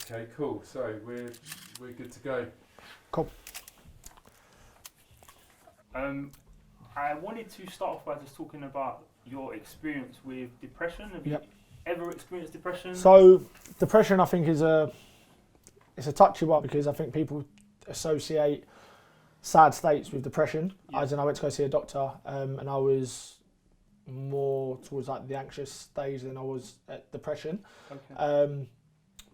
Okay, cool. So we're good to go. Cool. I wanted to start off by just talking about your experience with depression. Have you ever experienced depression? So depression, I think, it's a touchy one because I think people associate sad states with depression. Yeah. As in, I went to go see a doctor, and I was more towards like the anxious stage than I was at depression. Okay.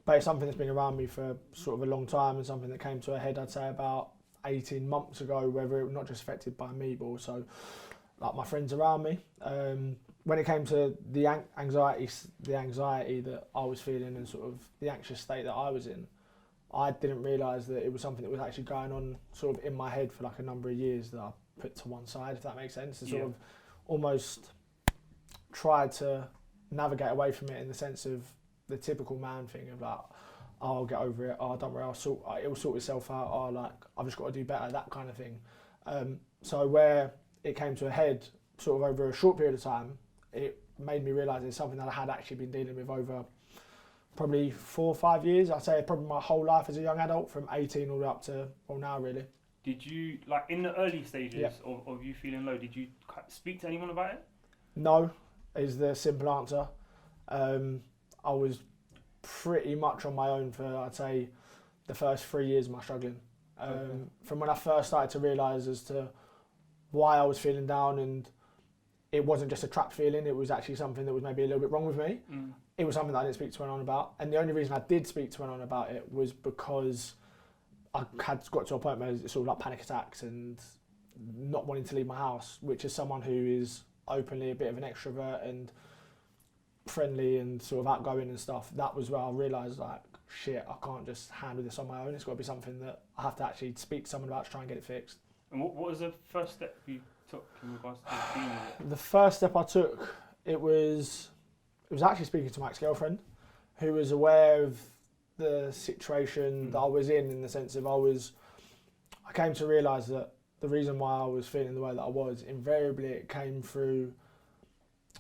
But it's something that's been around me for sort of a long time, and something that came to a head, I'd say, about 18 months ago, whether it was not just affected by me, but also like my friends around me. When it came to the anxiety that I was feeling and sort of the anxious state that I was in, I didn't realise that it was something that was actually going on sort of in my head for like a number of years that I put to one side, if that makes sense, and sort of almost tried to navigate away from it in the sense of the typical man thing of like, oh, I'll get over it, oh, don't worry, it will sort itself out, oh, like, I've just got to do better, that kind of thing. So where it came to a head sort of over a short period of time, it made me realise it's something that I had actually been dealing with over probably 4 or 5 years. I'd say probably my whole life as a young adult, from 18 all the way up to, well, now really. Did you, like in the early stages of you feeling low, did you speak to anyone about it? No, is the simple answer. I was pretty much on my own for, I'd say, the first 3 years of my struggling. From when I first started to realise as to why I was feeling down, and it wasn't just a trapped feeling, it was actually something that was maybe a little bit wrong with me. It was something that I didn't speak to anyone about. And the only reason I did speak to anyone about it was because I had got to a point where it's sort of like panic attacks and not wanting to leave my house, which is someone who is openly a bit of an extrovert and friendly and sort of outgoing and stuff. That was where I realised, like, shit, I can't just handle this on my own. It's got to be something that I have to actually speak to someone about to try and get it fixed. And what was the first step you took in regards to dealing with it? The first step I took, it was actually speaking to my ex-girlfriend, who was aware of the situation that I was in the sense of I came to realise that the reason why I was feeling the way that I was, invariably it came through,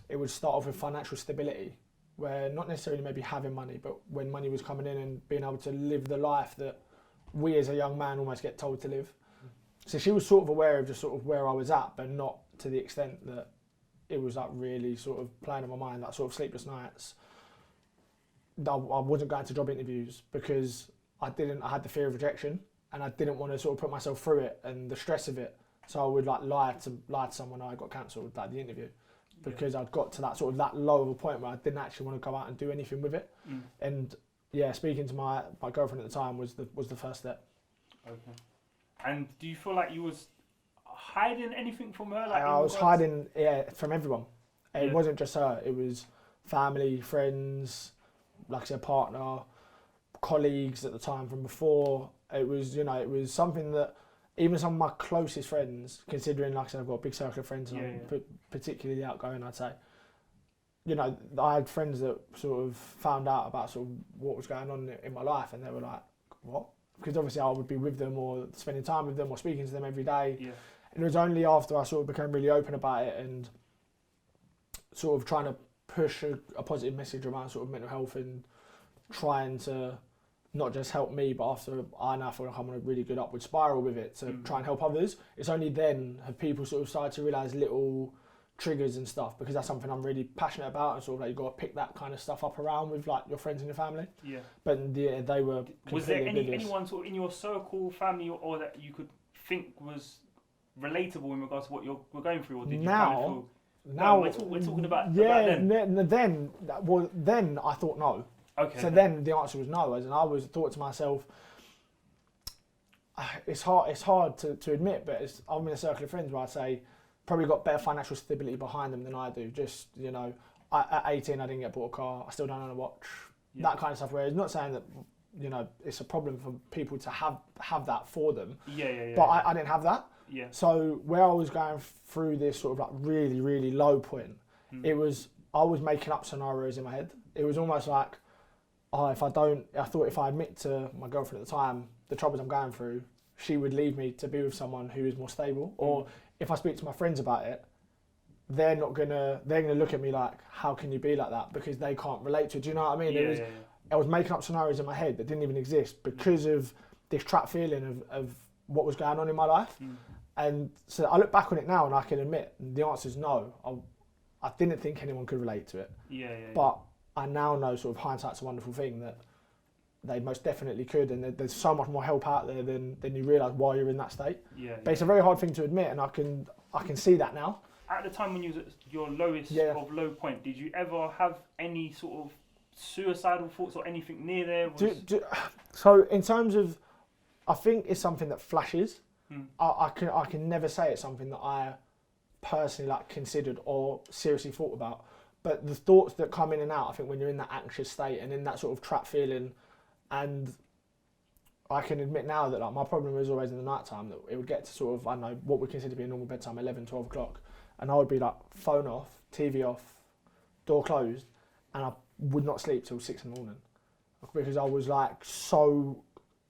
it would start off with financial stability, where not necessarily maybe having money, but when money was coming in and being able to live the life that we as a young man almost get told to live. So she was sort of aware of just sort of where I was at, but not to the extent that it was like really sort of playing on my mind, that sort of sleepless nights. I wasn't going to job interviews because I had the fear of rejection, and I didn't want to sort of put myself through it and the stress of it. So I would like lie to someone I got cancelled, like the interview, because I'd got to that sort of that low of a point where I didn't actually want to go out and do anything with it. And yeah, speaking to my girlfriend at the time was the first step. Okay. And do you feel like you was hiding anything from her? Like I was hiding from everyone. It wasn't just her. It was family, friends, like I said, partner, colleagues at the time from before. It was, it was something that even some of my closest friends, considering, like I said, I've got a big circle of friends, and I'm particularly outgoing, I'd say. I had friends that sort of found out about sort of what was going on in my life, and they were like, what? Because obviously I would be with them or spending time with them or speaking to them every day. Yeah. And it was only after I sort of became really open about it and sort of trying to push a positive message around sort of mental health and trying to not just help me, but after I now feel like I'm on a really good upward spiral with it to try and help others. It's only then have people sort of started to realise little triggers and stuff, because that's something I'm really passionate about, and sort of like you've got to pick that kind of stuff up around with like your friends and your family. Yeah. But they were. Was there anyone sort of in your circle, family, or that you could think was relatable in regards to what you were going through, or did you kind of feel? Now we're talking about then I thought no. Okay. So then the answer was no, and I thought to myself, it's hard to admit, but I'm in a circle of friends where I say probably got better financial stability behind them than I do. Just at 18 I didn't get bought a car, I still don't own a watch, that kind of stuff. Whereas not saying that it's a problem for people to have that for them. But I didn't have that. Yeah. So where I was going through this sort of like really, really low point, I was making up scenarios in my head. It was almost like, I thought if I admit to my girlfriend at the time the troubles I'm going through, she would leave me to be with someone who is more stable. Or if I speak to my friends about it, they're gonna look at me like, how can you be like that? Because they can't relate to it. Do you know what I mean? I was making up scenarios in my head that didn't even exist because of this trapped feeling of what was going on in my life. And so I look back on it now and I can admit the answer is no. I didn't think anyone could relate to it. But I now know sort of hindsight's a wonderful thing, that they most definitely could, and there's so much more help out there than you realise while you're in that state. But it's a very hard thing to admit, and I can see that now. At the time when you was at your lowest of low point, did you ever have any sort of suicidal thoughts or anything near there? So in terms of, I think it's something that flashes. I can never say it's something that I personally like considered or seriously thought about. But the thoughts that come in and out, I think when you're in that anxious state and in that sort of trapped feeling, and I can admit now that like my problem was always in the night time, that it would get to sort of, I don't know, what we consider to be a normal bedtime, 11, 12 o'clock, and I would be like phone off, TV off, door closed, and I would not sleep till 6 in the morning because I was like so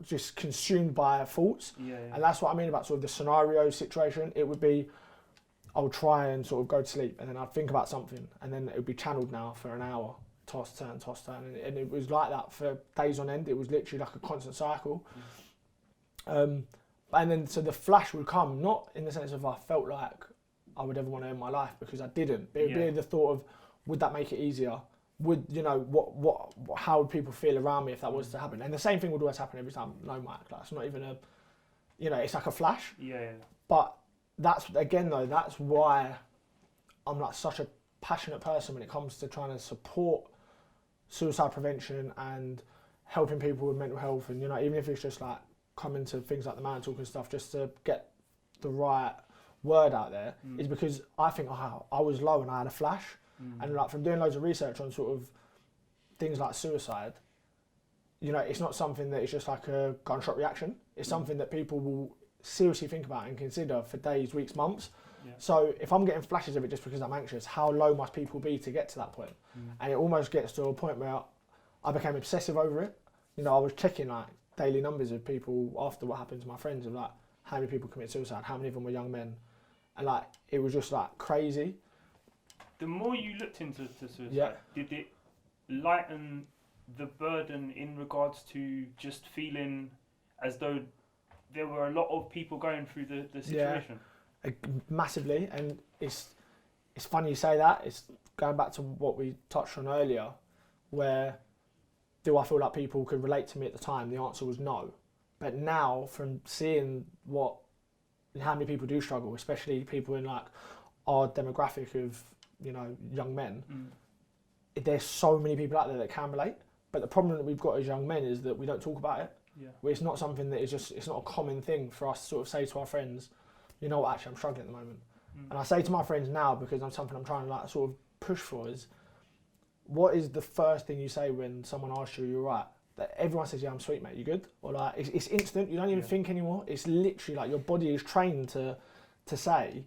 just consumed by thoughts. And that's what I mean about sort of the scenario situation. It would be, I would try and sort of go to sleep and then I'd think about something and then it would be channeled now for an hour, toss, turn, and it was like that for days on end. It was literally like a constant cycle. And then so the flash would come, not in the sense of I felt like I would ever want to end my life, because I didn't. It would be the thought of, would that make it easier? Would, you know, how would people feel around me if that was to happen? And the same thing would always happen every time. No, Mike, like, it's not even a, you know, it's like a flash. But that's, again though, that's why I'm like such a passionate person when it comes to trying to support suicide prevention and helping people with mental health. And, you know, even if it's just like coming to things like the Man Talk and stuff, just to get the right word out there, is because I think, oh, I was low and I had a flash. And like from doing loads of research on sort of things like suicide, you know, it's not something that is just like a gunshot reaction. It's something that people will seriously think about and consider for days, weeks, months. So if I'm getting flashes of it just because I'm anxious, how low must people be to get to that point? And it almost gets to a point where I became obsessive over it. You know, I was checking like daily numbers of people after what happened to my friends, of like how many people commit suicide, how many of them were young men, and like it was just like crazy. The more you looked into suicide, did it lighten the burden in regards to just feeling as though there were a lot of people going through the situation? Yeah, massively. And it's funny you say that. It's going back to what we touched on earlier, where do I feel like people could relate to me at the time? The answer was no. But now, from seeing how many people do struggle, especially people in like our demographic of, you know, young men, there's so many people out there that can relate. But the problem that we've got as young men is that we don't talk about it. It's not something that is just, it's not a common thing for us to sort of say to our friends, you know what, actually I'm struggling at the moment. And I say to my friends now, because I'm something I'm trying to like sort of push for, is what is the first thing you say when someone asks you, you're right? That everyone says, yeah, I'm sweet, mate, you good? Or like, it's instant, you don't even think anymore. It's literally like your body is trained to say,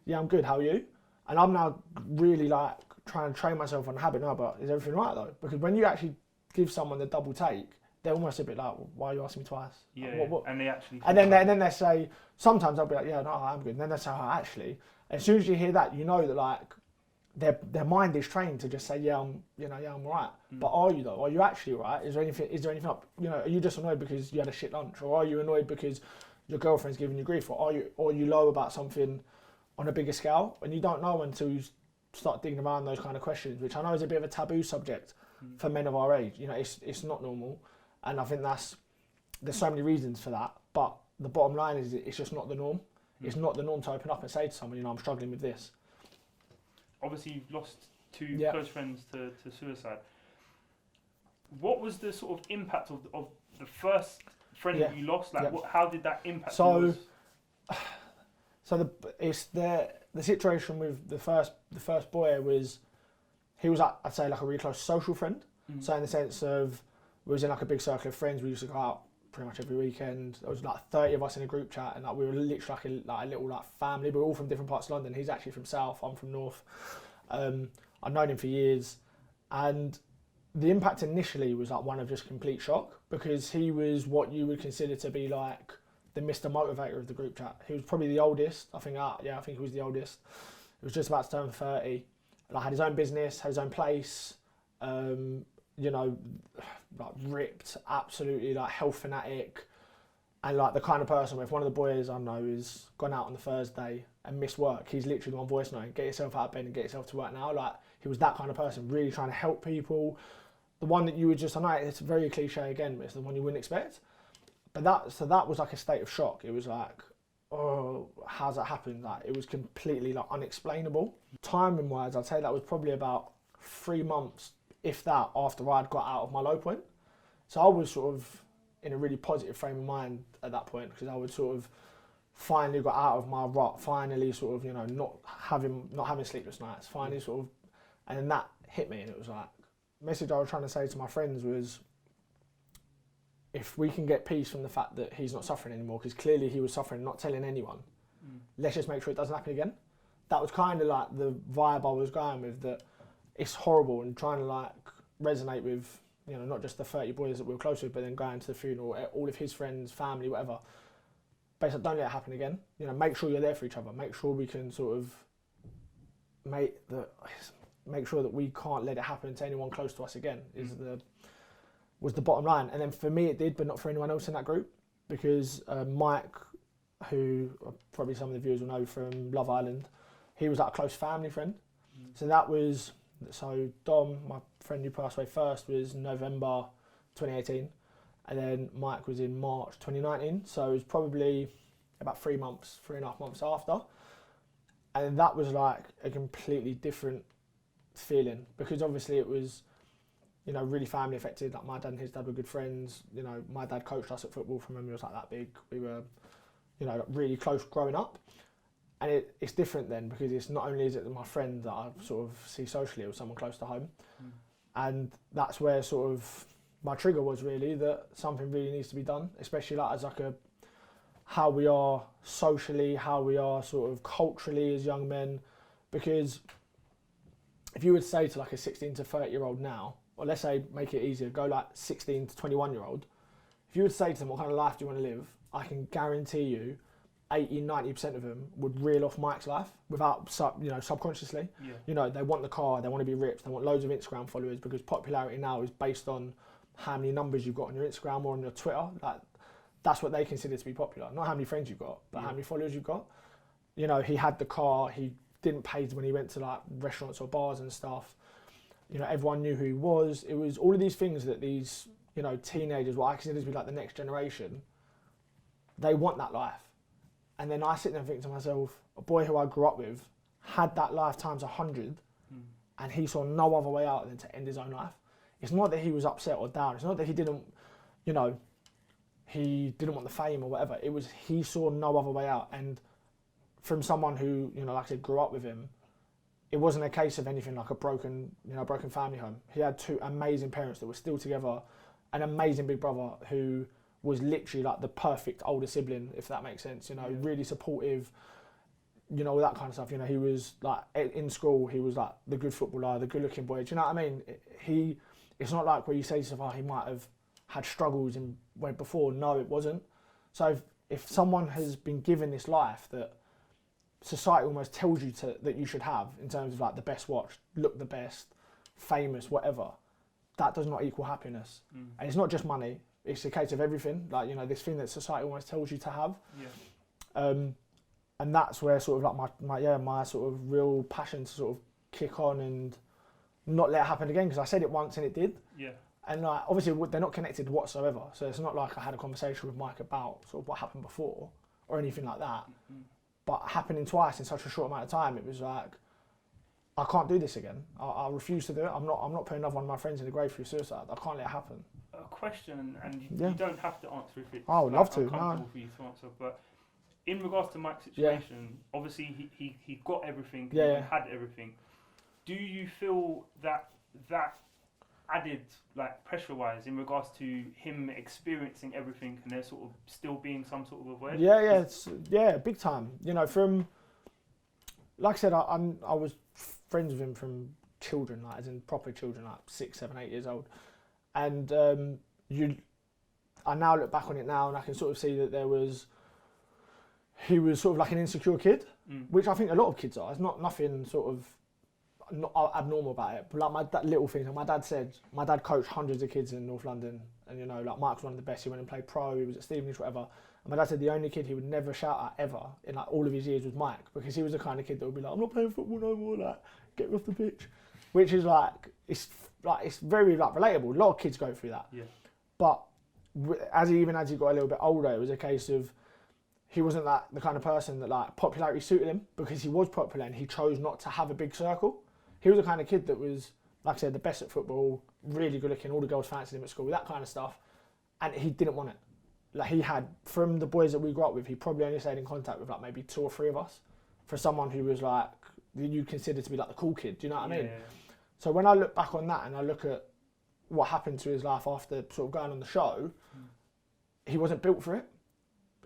yeah, I'm good, how are you? And I'm now really like trying to train myself on the habit now, but is everything right though? Because when you actually give someone the double take, they're almost a bit like, well, why are you asking me twice? What? And they actually... And then they say, sometimes they'll be like, yeah, no, I'm good. And then they say, oh, actually. And as soon as you hear that, you know that like their mind is trained to just say, yeah, I'm all right. But are you though? Are you actually all right? Is there anything up? You know, are you just annoyed because you had a shit lunch? Or are you annoyed because your girlfriend's giving you grief? Or are you low about something on a bigger scale? And you don't know until you start digging around those kind of questions, which I know is a bit of a taboo subject for men of our age. You know, it's not normal, and I think there's so many reasons for that. But the bottom line is, it's just not the norm. It's not the norm to open up and say to someone, you know, I'm struggling with this. Obviously, you've lost two close friends to suicide. What was the sort of impact of the first friend that you lost? Like, how did that impact you? So the situation with the first boy was, he was, I'd say, like a really close social friend. So in the sense of, we was in like a big circle of friends. We used to go out pretty much every weekend. There was like 30 of us in a group chat, and like we were literally like a little like family. We were all from different parts of London. He's actually from South, I'm from North. I've known him for years, and the impact initially was like one of just complete shock, because he was what you would consider to be like the Mr. Motivator of the group chat. He was probably the oldest. I think he was the oldest. He was just about to turn 30. Like, had his own business, had his own place. you know, like ripped, absolutely like health fanatic, and like the kind of person where if one of the boys I know is gone out on the Thursday and missed work, he's literally gone voice note, get yourself out of bed and get yourself to work now. Like he was that kind of person, really trying to help people. The one that you would just, I know it's very cliche again, but it's the one you wouldn't expect. But that was like a state of shock. It was like, oh, how's that happened? Like it was completely like unexplainable. Timing wise, I'd say that was probably about 3 months, if that, after I'd got out of my low point. So I was sort of in a really positive frame of mind at that point, because I would sort of finally got out of my rut, finally sort of, you know, not having sleepless nights, finally sort of, and then that hit me, and it was like, the message I was trying to say to my friends was, if we can get peace from the fact that he's not suffering anymore, because clearly he was suffering, not telling anyone, let's just make sure it doesn't happen again. That was kind of like the vibe I was going with, that it's horrible, and trying to like resonate with, you know, not just the 30 boys that we were close with, but then going to the funeral, all of his friends, family, whatever. Basically, don't let it happen again. You know, make sure you're there for each other. Make sure we can sort of make sure that we can't let it happen to anyone close to us again. Was the bottom line. And then for me it did, but not for anyone else in that group, because Mike, who probably some of the viewers will know from Love Island, he was like a close family friend. So Dom, my friend who passed away first, was November 2018, and then Mike was in March 2019, so it was probably about 3.5 months after. And that was like a completely different feeling, because obviously it was, you know, really family affected. Like my dad and his dad were good friends. You know, my dad coached us at football from when we was like that big. We were, you know, really close growing up. And it's different then, because it's not only is it my friend that I sort of see socially, or someone close to home. And that's where sort of my trigger was, really, that something really needs to be done, especially like as like how we are socially, how we are sort of culturally as young men. Because if you would say to like a 16 to 30 year old now, or let's say make it easier, go like 16 to 21 year old, if you would say to them, what kind of life do you want to live? I can guarantee you 80-90% of them would reel off Mike's life without, you know, subconsciously. Yeah. You know, they want the car, they want to be ripped, they want loads of Instagram followers, because popularity now is based on how many numbers you've got on your Instagram or on your Twitter. Like, that's what they consider to be popular. Not how many friends you've got, but how many followers you've got. You know, he had the car, he didn't pay when he went to like restaurants or bars and stuff. You know, everyone knew who he was. It was all of these things that these, you know, teenagers, what I consider to be like the next generation, they want that life. And then I sit there and think to myself, a boy who I grew up with had that life times 100, and he saw no other way out than to end his own life. It's not that he was upset or down. It's not that he didn't, you know, he didn't want the fame or whatever. It was he saw no other way out. And from someone who, you know, like I said, grew up with him, it wasn't a case of anything like a broken family home. He had two amazing parents that were still together, an amazing big brother who was literally like the perfect older sibling, if that makes sense, you know, really supportive, you know, all that kind of stuff. You know, he was like, in school, he was like the good footballer, the good looking boy. Do you know what I mean? It's not like where you say to yourself, oh, he might have had struggles in way before. No, it wasn't. So if someone has been given this life that society almost tells you that you should have, in terms of like the best watch, look the best, famous, whatever, that does not equal happiness. And it's not just money. It's a case of everything, like, you know, this thing that society almost tells you to have. And that's where sort of like my sort of real passion to sort of kick on and not let it happen again, because I said it once and it did. And like, obviously they're not connected whatsoever, so it's not like I had a conversation with Mike about sort of what happened before or anything like that. But happening twice in such a short amount of time, it was like, I can't do this again. I refuse to do it. I'm not putting another one of my friends in the grave through suicide. I can't let it happen. A question, and you don't have to answer if it's I would love to. uncomfortable for you to answer, but in regards to Mike's situation, obviously he got everything, he had everything. Do you feel that added, like, pressure-wise, in regards to him experiencing everything, and there sort of still being some sort of a void? Yeah, big time. You know, from, like I said, I was friends with him from children, like, as in proper children, like 6, 7, 8 years old. And I now look back on it now, and I can sort of see that he was sort of like an insecure kid, which I think a lot of kids are. It's not nothing sort of not abnormal about it, but like little things. Like my dad coached hundreds of kids in North London, and you know, like Mike's one of the best. He went and played pro. He was at Stevenage, whatever. And my dad said the only kid he would never shout at ever in like all of his years was Mike, because he was the kind of kid that would be like, I'm not playing football no more. Like, get me off the pitch, which is like it's very like relatable. A lot of kids go through that. Yeah. But as he got a little bit older, it was a case of he wasn't the kind of person that like popularity suited him, because he was popular and he chose not to have a big circle. He was the kind of kid that was, like I said, the best at football, really good looking, all the girls fancied him at school, that kind of stuff, and he didn't want it. Like he had, from the boys that we grew up with, he probably only stayed in contact with like maybe 2 or 3 of us, for someone who was like, you consider to be like the cool kid, do you know what I mean? Yeah. So when I look back on that and I look at what happened to his life after sort of going on the show, he wasn't built for it.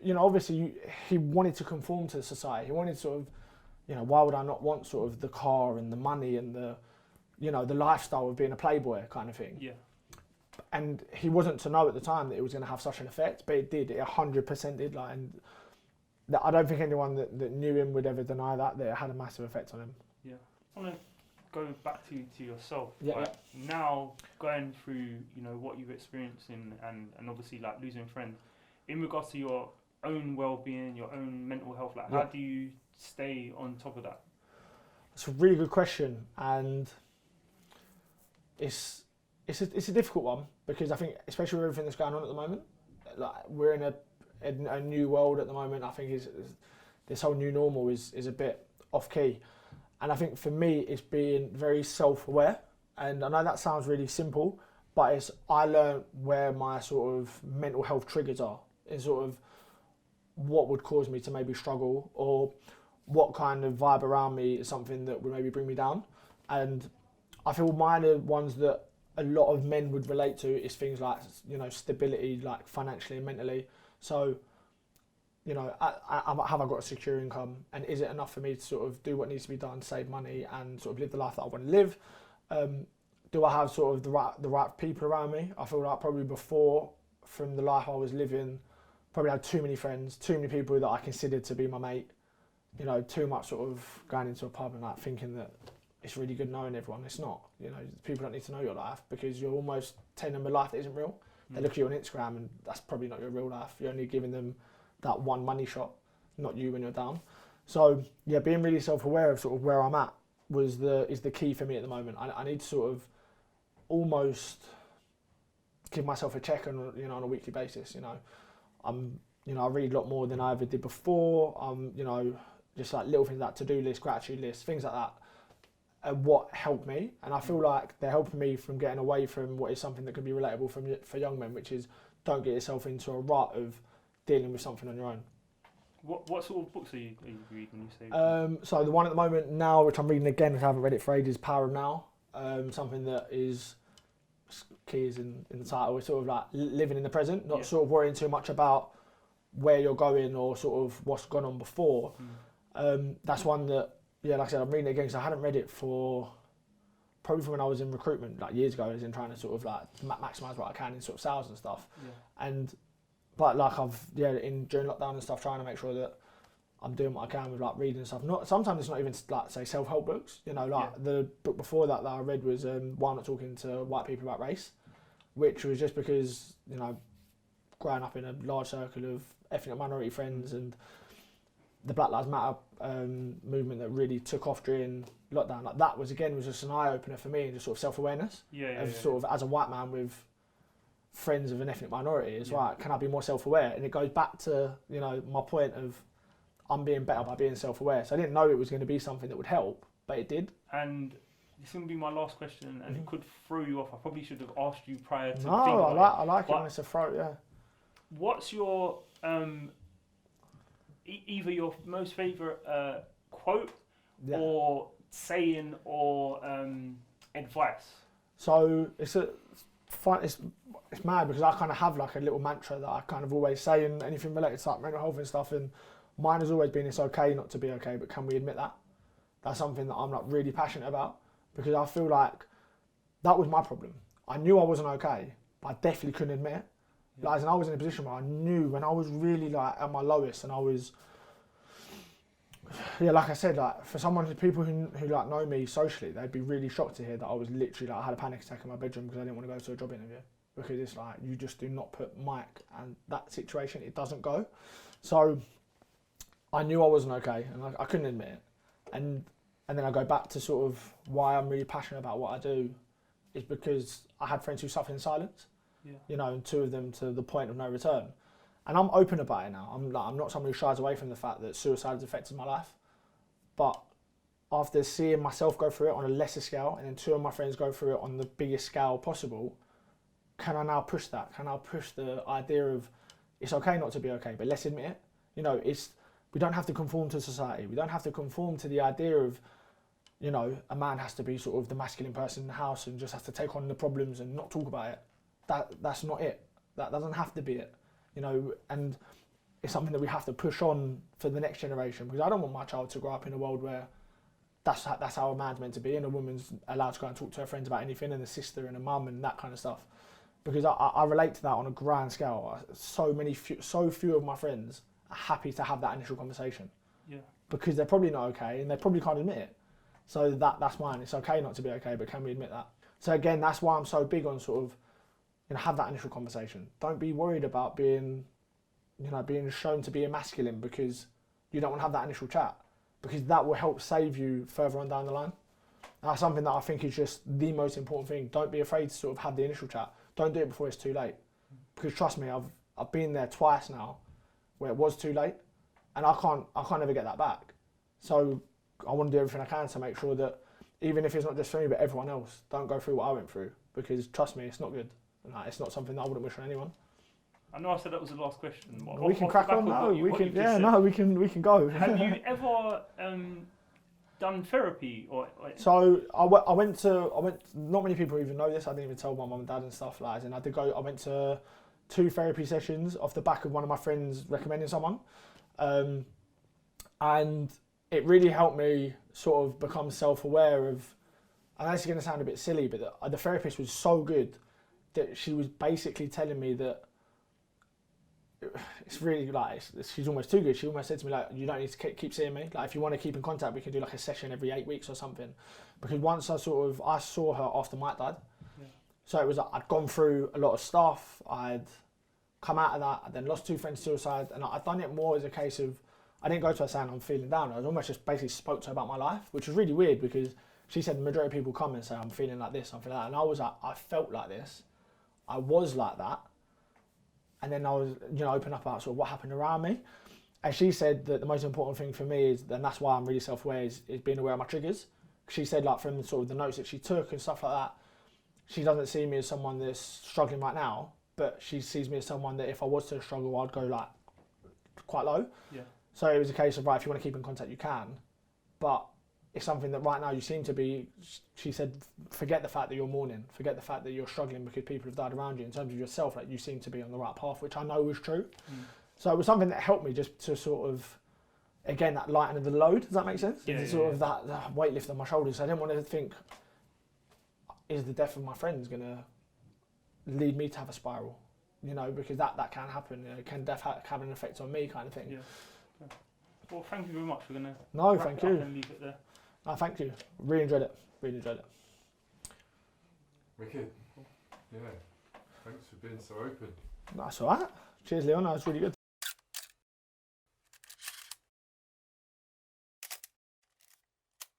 You know, obviously he wanted to conform to society. He wanted sort of, you know, why would I not want sort of the car and the money and the, you know, the lifestyle of being a playboy kind of thing. Yeah. And he wasn't to know at the time that it was going to have such an effect, but it did. It 100% did. Like, and I don't think anyone that knew him would ever deny that it had a massive effect on him. Yeah. I want to go back to yourself. Yeah, like, now going through, you know, what you've experienced and obviously like losing friends, in regards to your own well-being, your own mental health, like how do you stay on top of that? It's a really good question, and it's a difficult one, because I think, especially with everything that's going on at the moment, like we're in a new world at the moment. I think this whole new normal is a bit off key, and I think for me it's being very self-aware. And I know that sounds really simple, but I learned where my sort of mental health triggers are, in sort of what would cause me to maybe struggle, or what kind of vibe around me is something that would maybe bring me down. And I feel mine are ones that a lot of men would relate to, is things like, you know, stability, like financially and mentally. So, you know, have I got a secure income, and is it enough for me to sort of do what needs to be done, save money, and sort of live the life that I want to live? Do I have sort of the right people around me? I feel like probably before, from the life I was living, probably had too many friends, too many people that I considered to be my mate. You know, too much sort of going into a pub and like thinking that it's really good knowing everyone. It's not. You know, people don't need to know your life, because you're almost telling them a life that isn't real. They look at you on Instagram and that's probably not your real life. You're only giving them that one money shot, not you when you're down. So yeah, being really self-aware of sort of where I'm at is the key for me at the moment. I need to sort of almost give myself a check on, you know, on a weekly basis. You know, I read a lot more than I ever did before. You know, just like little things like to-do list, gratitude list, things like that. What helped me, and I feel like they're helping me from getting away from what is something that could be relatable for young men, which is don't get yourself into a rut of dealing with something on your own. What sort of books are you reading? You say? So the one at the moment now, which I'm reading again, which I haven't read it for ages, Power of Now. Something that is key is in the title. It's sort of like living in the present, not sort of worrying too much about where you're going or sort of what's gone on before. That's one that, yeah, like I said, I'm reading it again because I hadn't read it for probably from when I was in recruitment, like years ago, as in trying to sort of like maximise what I can in sort of sales and stuff. But like during lockdown and stuff, trying to make sure that I'm doing what I can with like reading and stuff. Sometimes it's not even like say self-help books. You know, like the book before that I read was Why I'm Not Talking to White People About Race, which was just because, you know, growing up in a large circle of ethnic minority friends and the Black Lives Matter movement that really took off during lockdown, like that was just an eye opener for me, and just sort of self-awareness sort of as a white man with friends of an ethnic minority. It's right, can I be more self-aware? And it goes back to, you know, my point of I'm being better by being self-aware. So I didn't know it was going to be something that would help, but it did. And this is going to be my last question, and it could throw you off. I probably should have asked you prior to. No, I like it when it's a throw. Yeah. What's your either your most favourite quote or saying or advice? So it's mad because I kind of have like a little mantra that I kind of always say in anything related to like mental health and stuff, and mine has always been, it's okay not to be okay, but can we admit that? That's something that I'm like really passionate about, because I feel like that was my problem. I knew I wasn't okay, but I definitely couldn't admit it. Like, and I was in a position where I knew when I was really like at my lowest and I was Yeah, like I said, like for people who like know me socially, they'd be really shocked to hear that I was literally like I had a panic attack in my bedroom because I didn't want to go to a job interview, because it's like you just do not put Mike and that situation, it doesn't go. So I knew I wasn't okay, and I couldn't admit it, and then I go back to sort of why I'm really passionate about what I do, is because I had friends who suffered in silence, you know, and 2 of them to the point of no return. And I'm open about it now. I'm not someone who shies away from the fact that suicide has affected my life. But after seeing myself go through it on a lesser scale, and then 2 of my friends go through it on the biggest scale possible, can I now push that? Can I push the idea of it's okay not to be okay, but let's admit it? You know, we don't have to conform to society. We don't have to conform to the idea of, you know, a man has to be sort of the masculine person in the house and just has to take on the problems and not talk about it. That's not it. That doesn't have to be it. You know, and it's something that we have to push on for the next generation, because I don't want my child to grow up in a world where that's how a man's meant to be and a woman's allowed to go and talk to her friends about anything, and a sister and a mum and that kind of stuff. Because I relate to that on a grand scale. So few of my friends are happy to have that initial conversation. Yeah. Because they're probably not okay and they probably can't admit it. So that's mine. It's okay not to be okay, but can we admit that? So again, that's why I'm so big on sort of, you know, have that initial conversation. Don't be worried about being shown to be a masculine because you don't want to have that initial chat, because that will help save you further on down the line. And that's something that I think is just the most important thing. Don't be afraid to sort of have the initial chat. Don't do it before it's too late, because trust me, I've been there twice now where it was too late, and I can't ever get that back. So I want to do everything I can to make sure that even if it's not just for me but everyone else don't go through what I went through, because trust me, it's not good. Like, it's not something that I wouldn't wish on anyone. I know I said that was the last question. We can crack on now. We can go. Have you ever done therapy or? So I went. Not many people even know this. I didn't even tell my mum and dad and stuff like that. I went to 2 therapy sessions off the back of one of my friends recommending someone, and it really helped me sort of become self-aware of. I know this is going to sound a bit silly, but the therapist was so good that she was basically telling me that it's really like, she's almost too good. She almost said to me, like, you don't need to keep seeing me. Like, if you want to keep in contact, we can do like a session every 8 weeks or something. Because once I saw her after Mike died. Yeah. So it was like, I'd gone through a lot of stuff. I'd come out of that. I then lost 2 friends to suicide. And I'd done it more as a case of, I didn't go to her saying I'm feeling down. I was almost just basically spoke to her about my life, which was really weird, because she said the majority of people come and say I'm feeling like this, I'm feeling like that. And I was like, I felt like this. I was like that. And then I was, open up about sort of what happened around me. And she said that the most important thing for me is, and that's why I'm really self-aware, is being aware of my triggers. She said, like, from sort of the notes that she took and stuff like that, she doesn't see me as someone that's struggling right now, but she sees me as someone that if I was to struggle, I'd go like quite low. Yeah. So it was a case of, right, if you want to keep in contact, you can. But it's something that right now you seem to be, she said, forget the fact that you're mourning, forget the fact that you're struggling because people have died around you. In terms of yourself, like, you seem to be on the right path, which I know was true. So it was something that helped me just to sort of, again, that lightening of the load. Does that make sense? Yeah, sort of that weight lift on my shoulders. So I didn't want to think, is the death of my friends going to lead me to have a spiral? Because that can happen. Can death have an effect on me, kind of thing? Yeah. Well, thank you very much. We're going to thank you. And leave it there. No, thank you. Really enjoyed it. Wicked. Yeah. Thanks for being so open. That's all right. Cheers, Leon. That was really good.